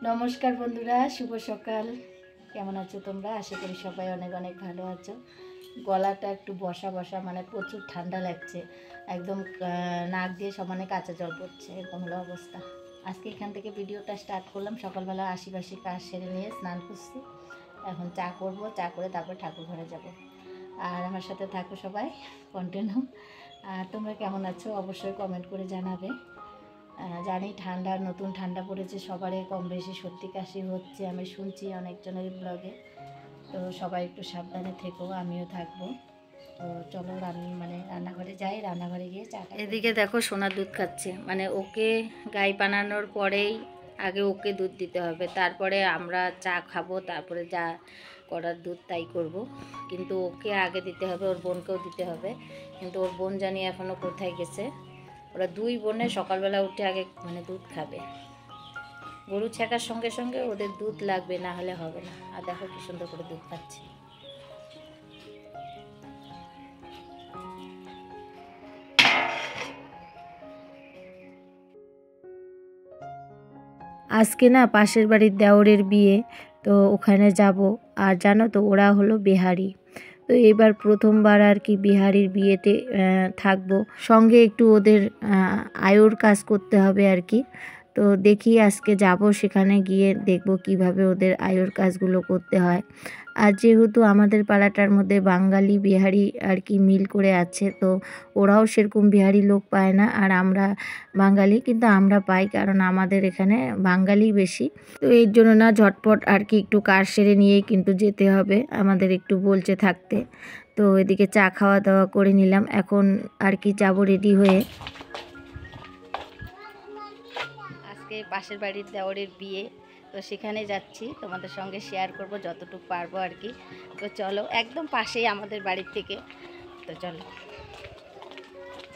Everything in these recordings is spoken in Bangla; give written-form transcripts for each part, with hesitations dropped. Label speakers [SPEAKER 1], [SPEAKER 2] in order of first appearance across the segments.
[SPEAKER 1] নমস্কার বন্ধুরা, শুভ সকাল। কেমন আছো তোমরা? আশা করি সবাই অনেক অনেক ভালো আছো। গলাটা একটু বসা বসা, মানে প্রচুর ঠান্ডা লাগছে, একদম নাক দিয়ে সমানে কাঁচা জল পড়ছে, এরকম হলো অবস্থা। আজকে এখান থেকে ভিডিওটা স্টার্ট করলাম। সকালবেলা আশিপাশি কাজ সেরে নিয়ে স্নান করছি, এখন চা করব, চা করে তারপর ঠাকুর ঘরে যাব। আর আমার সাথে থাকো সবাই, কন্টিনিউ। আর তোমরা কেমন আছো অবশ্যই কমেন্ট করে জানাবে। জানি নতুন ঠান্ডা পড়েছে, সবারই কম বেশি সর্দি কাশি হচ্ছে, আমি শুনছি অনেকজনের ব্লগে। তো সবাই একটু সাবধানে থেকো, আমিও থাকবো। তো চলো রান্নাঘরে যাই, রান্নাঘরে গিয়ে চা। এদিকে দেখো সোনা দুধ খাচ্ছে, মানে ওকে গাই বানানোর পরেই আগে ওকে দুধ দিতে হবে, তারপরে আমরা চা খাবো, তারপরে যা করার দুধ তাই করব। কিন্তু ওকে আগে দিতে হবে, ওর বোনকেও দিতে হবে। কিন্তু ওর বোন জানি এখনও কোথায় গেছে। ওরা দুই বোনে সকালবেলা উঠে আগে দুধ খাবে। গরু ছেঁকার সঙ্গে সঙ্গে ওদের দুধ লাগবে, না হলে হবে না। আর দেখো কি সুন্দর করে দুধ খাচ্ছে। আজকে না পাশের বাড়ির দেওরের বিয়ে, তো ওখানে যাব। আর জানো তো ওরা হলো বিহারি, তো এবার প্রথমবার আর কি বিহারির বিয়েতে থাকবো। সঙ্গে একটু ওদের আয়ুর কাজ করতে হবে আর কি। তো দেখি আজকে যাব, সেখানে গিয়ে দেখব কিভাবে ওদের আয়ুর কাজগুলো করতে হয়। আর যেহেতু আমাদের পাড়াটার মধ্যে বাঙালি বিহারি আর কি মিল করে আছে, তো ওরাও সেরকম বিহারি লোক পায় না, আর আমরা বাঙালি কিন্তু আমরা পাই, কারণ আমাদের এখানে বাঙালি বেশি। তো এর জন্য না ঝটপট আর কি একটু কাজ সেরে নিয়েই কিন্তু যেতে হবে, আমাদের একটু বলছে থাকতে। তো এদিকে চা খাওয়া দাওয়া করে নিলাম, এখন আর কি যাবো রেডি হয়ে। আজকে পাশের বাড়ির দেওরের বিয়ে, তো সেখানে যাচ্ছি, তোমাদের সঙ্গে শেয়ার করব যতটুকু পারবো আর কি। তো চলো, একদম পাশেই আমাদের বাড়ির থেকে। তো চলো,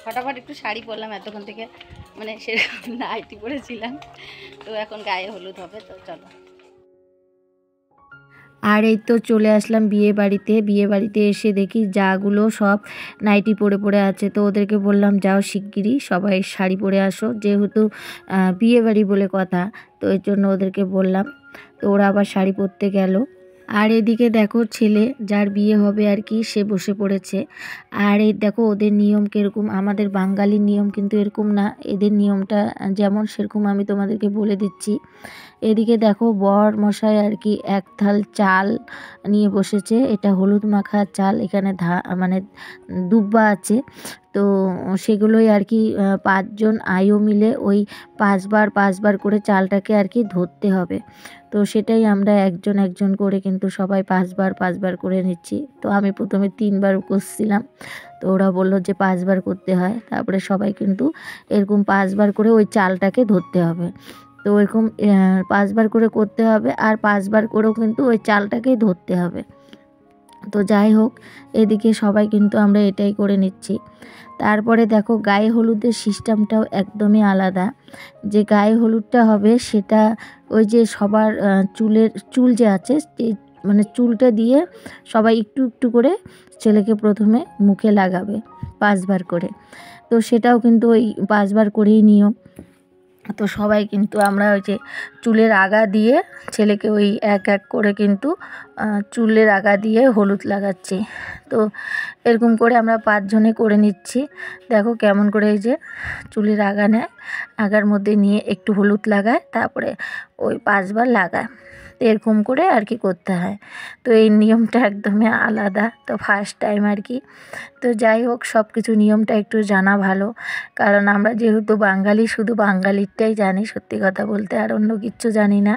[SPEAKER 1] ফটাফট একটু শাড়ি পরলাম, এতক্ষণ থেকে সেরকম নাইটি পরেছিলাম, তো এখন গায়ে হলুদ হবে। তো চলো। আর এই তো চলে আসলাম বিয়ে বাড়িতে এসে দেখি যাগুলো সব নাইটি পরে পরে আছে। তো ওদেরকে বললাম যাও শিগগিরই সবাই শাড়ি পরে আসো, যেহেতু বিয়ে বাড়ি বলে কথা, তো এর জন্য ওদেরকে বললাম। তো ওরা আবার শাড়ি পরতে গেল। আর এদিকে দেখো ছেলে যার বিয়ে হবে আর কি, সে বসে পড়েছে। আর এই দেখো ওদের নিয়ম কীরকম, আমাদের বাঙালির নিয়ম কিন্তু এরকম না, এদের নিয়মটা যেমন সেরকম আমি তোমাদেরকে বলে দিচ্ছি। এদিকে দেখো বর মশাই আর কি এক থাল চাল নিয়ে বসেছে, এটা হলুদ মাখা চাল, এখানে দুব্বা আছে। তো সেগুলোই আর কি 5 জন আয়ু মিলে ওই 5 বার করে চালটাকে আর কি ধরতে হবে। তো সেটাই আমরা একজন একজন করে কিন্তু সবাই 5 বার করে নিচ্ছি। তো আমি প্রথমে 3 বার করছিলাম, তো ওরা বললো যে 5 বার করতে হয়, তারপরে সবাই কিন্তু এরকম 5 বার করে ওই চালটাকে ধরতে হবে। তো এরকম 5 বার করে করতে হবে, আর 5 বার করেও কিন্তু ওই চালটাকেই ধরতে হবে। তো যাই হোক, এদিকে সবাই কিন্তু আমরা এটাই করে নিচ্ছি। তারপরে দেখো গায়ে হলুদের সিস্টেমটাও একদমই আলাদা। যে গায়ে হলুদটা হবে সেটা ওই যে সবার চুল যে আছে, চুলটা দিয়ে সবাই একটু একটু করে ছেলেকে প্রথমে মুখে লাগাবে 5 বার করে। তো সেটাও কিন্তু ওই 5 বার করেই নিয়ম। তো সবাই কিন্তু আমরা ওই যে চুলের আগা দিয়ে ছেলেকে ওই এক এক করে কিন্তু চুলের আগা দিয়ে হলুদ লাগাচ্ছি। তো এরকম করে আমরা 5 জনে করে নিচ্ছি। দেখো কেমন করে এই যে চুলের আগা নেয়, আগার মধ্যে নিয়ে একটু হলুদ লাগায়, তারপরে ওই 5 বার লাগায়। এরকম করে আর কি করতে হয়। তো এই নিয়মটা একদমই আলাদা, তো ফার্স্ট টাইম আর কি। তো যাই হোক, সব কিছু নিয়মটা একটু জানা ভালো, কারণ আমরা যেহেতু বাঙালি, শুধু বাঙালিরটাই জানি সত্যি কথা বলতে, আর অন্য কিচ্ছু জানি না।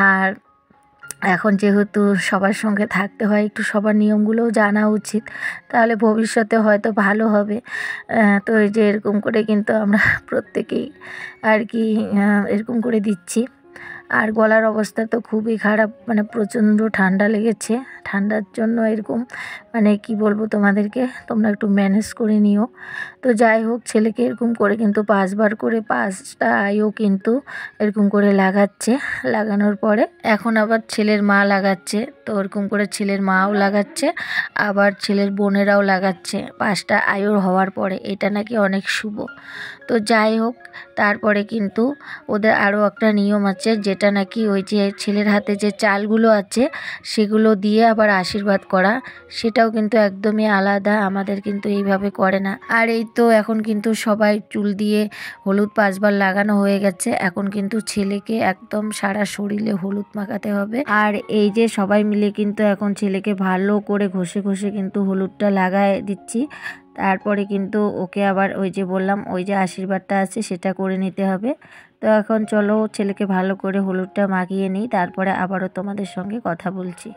[SPEAKER 1] আর এখন যেহেতু সবার সঙ্গে থাকতে হয়, একটু সবার নিয়মগুলোও জানা উচিত, তাহলে ভবিষ্যতে হয়তো ভালো হবে। তো এই যে এরকম করে কিন্তু আমরা প্রত্যেকেই আর কি এরকম করে দিচ্ছি। আর গলার অবস্থা তো খুবই খারাপ, প্রচণ্ড ঠান্ডা লেগেছে, ঠান্ডার জন্য এরকম মানে কি বলবো তোমাদেরকে, তোমরা একটু ম্যানেজ করে নিও। তো যাই হোক, ছেলেকে এরকম করে কিন্তু 5বার করে 5টা আইও কিন্তু এরকম করে লাগাচ্ছে। লাগানোর পরে এখন আবার ছেলের মা লাগাচ্ছে, তো ওরকম করে ছেলের মাও লাগাচ্ছে, আবার ছেলের বোনেরাও লাগাচ্ছে 5টা আয়ুর হওয়ার পরে। এটা নাকি অনেক শুভ। তো যাই হোক, তারপরে কিন্তু ওদের আরও একটা নিয়ম আছে, যেটা নাকি ওই যে ছেলের হাতে যে চালগুলো আছে সেগুলো দিয়ে আবার আশীর্বাদ করা, সেটাও কিন্তু একদমই আলাদা, আমাদের কিন্তু এইভাবে করে না। আর এই তো এখন কিন্তু সবাই চুল দিয়ে হলুদ 5বার লাগানো হয়ে গেছে। এখন কিন্তু ছেলেকে একদম সারা শরীরে হলুদ মাখাতে হবে। আর এই যে সবাই মিলে কিন্তু এখন ছেলেকে ভালো করে ঘষে ঘষে কিন্তু হলুদটা লাগায় দিচ্ছি। তারপরে কিন্তু ওকে আবার ওই যে বললাম ওই যে আশীর্বাদটা আছে সেটা করে নিতে হবে। তো এখন চলো ছেলেকে ভালো করে হলুদটা মাখিয়ে নিই, তারপরে আবারও তোমাদের সঙ্গে কথা বলছি।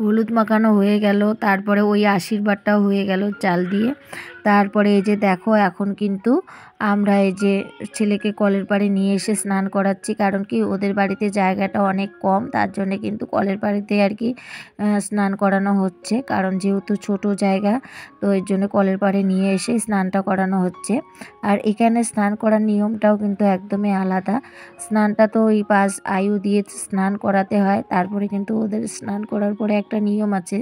[SPEAKER 1] হলুদ মাখানো হয়ে গেল, তারপরে ওই আশীর্বাদটাও হয়ে গেল চাল দিয়ে। তারপরে এই যে দেখো, এখন কিন্তু আমরা এই যে ছেলেকে কলের পাড়ে নিয়ে এসে স্নান করাচ্ছি। কারণ কি ওদের বাড়িতে জায়গাটা অনেক কম, তার জন্য কিন্তু কলের পাড়েতে আর কি স্নান করানো হচ্ছে। কারণ যেহেতু ছোট জায়গা, তো এর জন্য কলের পাড়ে নিয়ে এসে স্নানটা করানো হচ্ছে। আর এখানে স্নান করার নিয়মটাও কিন্তু একদমই আলাদা। স্নানটা তো ওই 5 আয়ু দিয়ে স্নান করাতে হয়। তারপরে কিন্তু ওদের স্নান করার পরে একটা নিয়ম আছে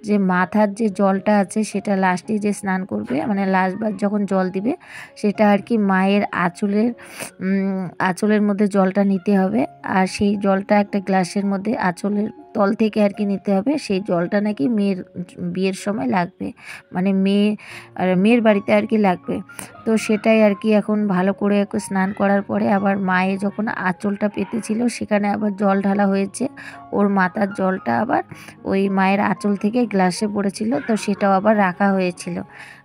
[SPEAKER 1] যে মাথার যে জলটা আছে সেটা লাস্টে যে স্নান করবে, মানে লাস্টবার যখন জল দিবে সেটা আর কি মায়ের আঁচলের মধ্যে জলটা নিতে হবে। আর সেই জলটা একটা গ্লাসের মধ্যে আঁচলের তল থেকে আর কি নিতে হবে। সেই জলটা নাকি মেয়ের বিয়ের সময় লাগবে, মানে মেয়ের বাড়িতে আর কি লাগবে। তো সেটাই আর কি এখন ভালো করে স্নান করার পরে আবার মায়ে যখন আঁচলটা পেতেছিল সেখানে আবার জল ঢালা হয়েছে। ওর মাথার জলটা আবার ওই মায়ের আঁচল থেকে গ্লাসে পড়েছিল, তো সেটাও আবার রাখা হয়েছিল।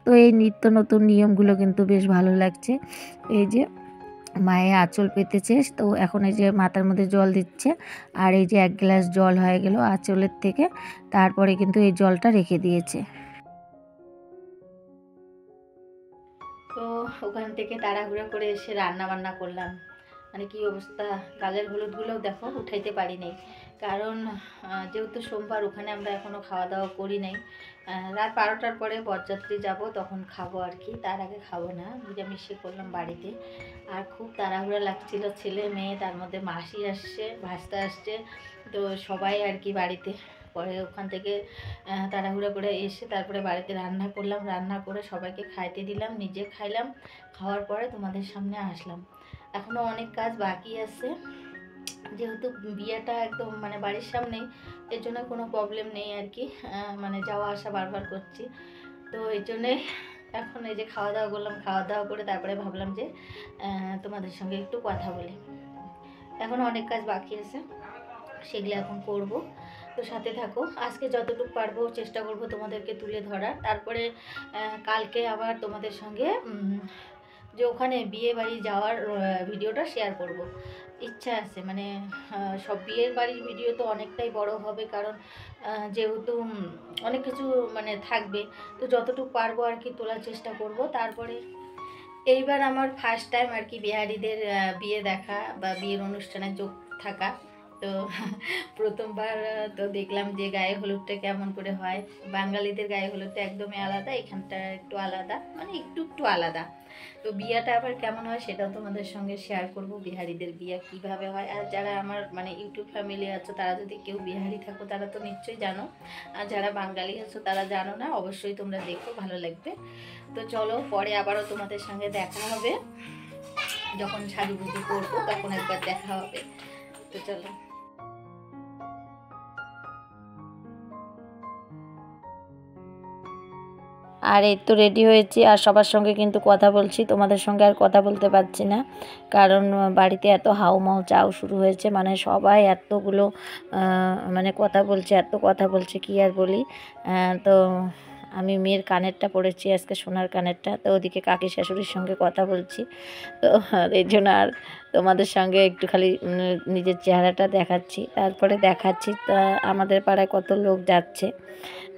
[SPEAKER 1] তো এই নিত্য নতুন নিয়মগুলো কিন্তু বেশ ভালো লাগছে। এই যে মায়ে আঁচল পেতেছে, তো এখন এই যে মাথার মধ্যে জল দিচ্ছে। আর এই যে 1 গ্লাস জল হয়ে গেল আঁচলের থেকে, তারপরে কিন্তু এই জলটা রেখে দিয়েছে। তো ওখান থেকে তাড়াহুড়ো করে এসে রান্না বান্না করলাম। মানে কি অবস্থা, গালের হলুদগুলোও দেখো উঠাইতে পারি নাই। কারণ যেহেতু সোমবার, ওখানে আমরা এখনও খাওয়া দাওয়া করি নাই। রাত 12টার পরে বরযাত্রী যাব, তখন খাবো আর কি, তার আগে খাবো না। নিরামিষে করলাম বাড়িতে। আর খুব তাড়াহুড়া লাগছিল, ছেলে মেয়ে, তার মধ্যে মাসি আসছে, ভাস্তা আসছে, তো সবাই আর কি বাড়িতে। পরে ওখান থেকে তাড়াহুড়ো করে এসে তারপরে বাড়িতে রান্না করলাম, রান্না করে সবাইকে খাইতে দিলাম, নিজে খাইলাম। খাওয়ার পরে তোমাদের সামনে আসলাম। এখনও অনেক কাজ বাকি আছে, যেহেতু বিয়েটা একদম মানে বাড়ির সামনেই, এর জন্য কোনো প্রবলেম নেই আর কি। মানে যাওয়া আসা বারবার করছি, তো এই জন্যে এখন এই যে খাওয়া দাওয়া করলাম। খাওয়া দাওয়া করে তারপরে ভাবলাম যে তোমাদের সঙ্গে একটু কথা বলি। এখনও অনেক কাজ বাকি আছে, সেগুলো এখন করব। তো সাথে থাকো, আজকে যতটুকু পারবো চেষ্টা করব তোমাদেরকে তুলে ধরার। তারপরে কালকে আবার তোমাদের সঙ্গে যে ওখানে বিয়ে বাড়ি যাওয়ার ভিডিওটা শেয়ার করব। ইচ্ছা আছে, মানে সব বিয়ের বাড়ির ভিডিও তো অনেকটাই বড় হবে, কারণ যেহেতু অনেক কিছু মানে থাকবে, তো যতটুকু পারবো আর কি তোলার চেষ্টা করব। তারপরে এইবার আমার ফার্স্ট টাইম আর কি বিহারিদের বিয়ে দেখা বা বিয়ের অনুষ্ঠানে যোগ থাকা। তো প্রথমবার তো দেখলাম যে গায়ে হলুদটা কেমন করে হয়। বাঙালিদের গায়ে হলুদটা একদমই আলাদা, এখানটা একটু আলাদা, মানে একটু আলাদা। তো বিয়েটা আবার কেমন হয় সেটাও তোমাদের সঙ্গে শেয়ার করব, বিহারিদের বিয়ে কিভাবে হয়। আর যারা আমার মানে ইউটিউব ফ্যামিলি আছো, তারা যদি কেউ বিহারি থাকো তারা তো নিশ্চয়ই জানো, আর যারা বাঙালি আছো তারা জানো না, অবশ্যই তোমরা দেখো, ভালো লাগবে। তো চলো, পরে আবারও তোমাদের সঙ্গে দেখা হবে, যখন সাজুগুজু করবো তখন একবার দেখা হবে। তো চলো। আর এই তো রেডি হয়েছি আর সবার সঙ্গে কিন্তু কথা বলছি, তোমাদের সঙ্গে আর কথা বলতে পারছি না, কারণ বাড়িতে এত হাউমাউ চাও শুরু হয়েছে, মানে সবাই এতগুলো মানে কথা বলছে, এত কথা বলছে কি আর বলি। তো আমি মেয়ের কানেরটা পরেছি আজকে, সোনার কানেরটা, তো ওদিকে কাকি শাশুড়ির সঙ্গে কথা বলছি। তো এই জন্য আর তোমাদের সঙ্গে একটু খালি নিজের চেহারাটা দেখাচ্ছি, তারপরে দেখাচ্ছি তা আমাদের পাড়ায় কত লোক যাচ্ছে।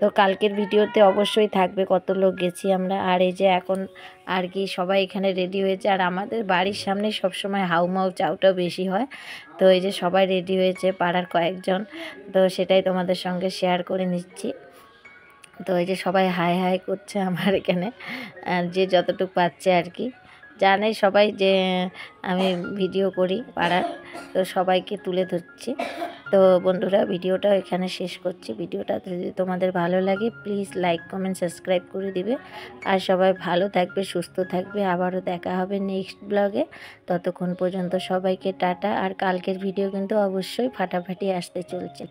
[SPEAKER 1] তো কালকের ভিডিওতে অবশ্যই থাকবে কত লোক গেছি আমরা। আর এই যে এখন আর কি সবাই এখানে রেডি হয়েছে, আর আমাদের বাড়ির সামনে সবসময় হাউমাউ চাউটাও বেশি হয়। তো এই যে সবাই রেডি হয়েছে পাড়ার কয়েকজন, তো সেটাই তোমাদের সঙ্গে শেয়ার করে নিচ্ছি। তো এই যে সবাই হাই হাই করছে আমার এখানে, আর যে যতটুকু পাচ্ছে আর কি। জানে সবাই যে আমি ভিডিও করি পাড়ার, তো সবাইকে তুলে ধরছি। তো বন্ধুরা, ভিডিওটা এখানে শেষ করছি। ভিডিওটা যদি তোমাদের ভালো লাগে প্লিজ লাইক কমেন্ট সাবস্ক্রাইব করে দিবে। আর সবাই ভালো থাকবে, সুস্থ থাকবে। আবারও দেখা হবে নেক্সট ব্লগে। ততক্ষণ পর্যন্ত সবাইকে টাটা। আর কালকের ভিডিও কিন্তু অবশ্যই ফাটাফাটি আসতে চলছে।